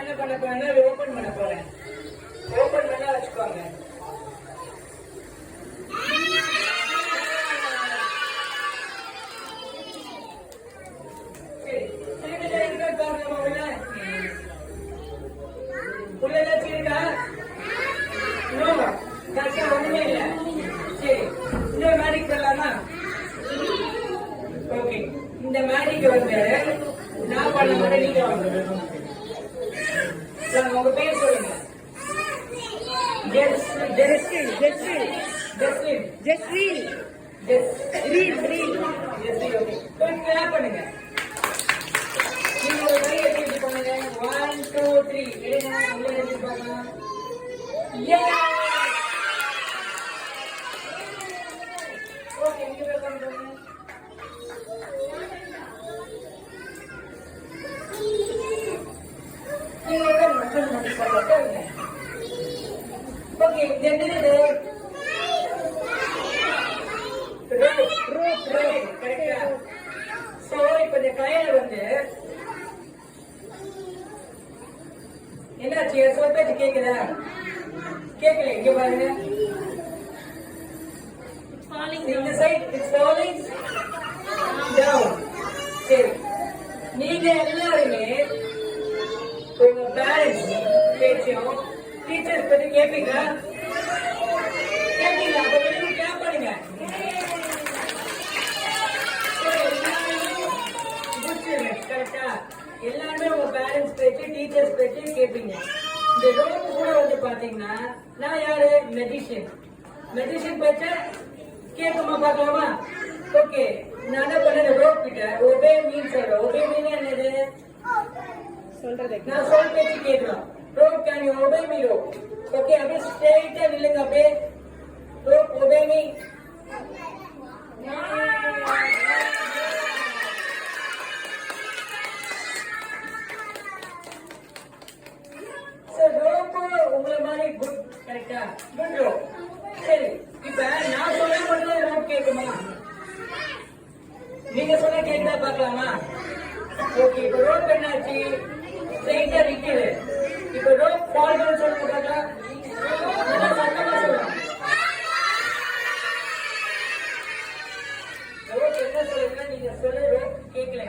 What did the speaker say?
என்ன பண்ண போறேன்னா ஓபன் பண்ண போறேன். ஓபன் பண்ணா வச்சுக்கோங்க. உள்ள ஏதாச்சும் இருக்கா? நோ, கரெக்டா ஒண்ணுமே இல்ல. சரி, இந்த மேடிக் பண்ணலாமா? ஓகே, இந்த மேடிக் வந்து நான் பண்ண மாதிரி நீங்க வாங்க. உங்க பேர் சொல்லுங்க. ஜெஸ்ரீல். ஓகே, கிளாப் பண்ணுங்க. நீங்க ஒரு கை எடுத்து பண்ணுங்க. 1 2 3 எடுங்க. உள்ள எடுத்து பார்க்கலாம். ஓகே, இங்க வெல்கம் பண்ணுங்க. ஓகே, என்னது? ரோப். கரெக்டா? சோ இப்ப இந்த கயிறு வந்து என்னாச்சு? சொல் பேச்சு கேக்குதா? கேட்கல. இங்க பாருங்க. இந்த சைட் இட்ஸ் ஃபாலிங் டவுன். சரி, நீங்க எல்லாருமே உங்க பேரண்ட்ஸ் பேச்சையும் டீச்சர்ஸ் பத்தி கேட்பீங்களா? அப்ப வெளியே கேப் பண்ணுங்க. கரெக்டா? எல்லாருமே உங்க பேரண்ட்ஸ் பேச்சு டீச்சர்ஸ் பேச்சு கேட்பீங்க. இந்த ரோப் கூட வந்து பாத்தீங்கன்னா நான் யாரு? மெஜிஷியன் பேச்ச கேட்குமா பாக்கலாமா? ஓகே, நான் என்ன பண்ண ரோப் கிட்ட ஒபே மீன் சொல்றேன். ஒபே மீன் என்னது? நான் சொல் பேச்சு கேட்கலாம். Rope can you obey me rope? Okay, அப்படியே ஸ்ட்ரெயிட்டா நில்லுங்க. அப்படியே ரோப் ஒபே மீ. உங்களை மாதிரி குட். கரெக்டா? Good rope. சரி, இப்ப நான் சொல்ல மட்டும் ரோப் கேட்குமா? நீங்க சொல்ல கேட்கா பாக்கலாமா? ஓகே, இப்ப ரோப் என்னாச்சு? ஸ்ட்ரெயிட்டா நிக்குது. இப்ப ரோப் ஃபால் டவுன் சொல்லுங்க பாக்கலாம். நல்லா சத்தமா சொல்லலாம். ரோப் என்ன சொல்லுங்க? நீங்க சொல்ல ரோப் கேட்கல.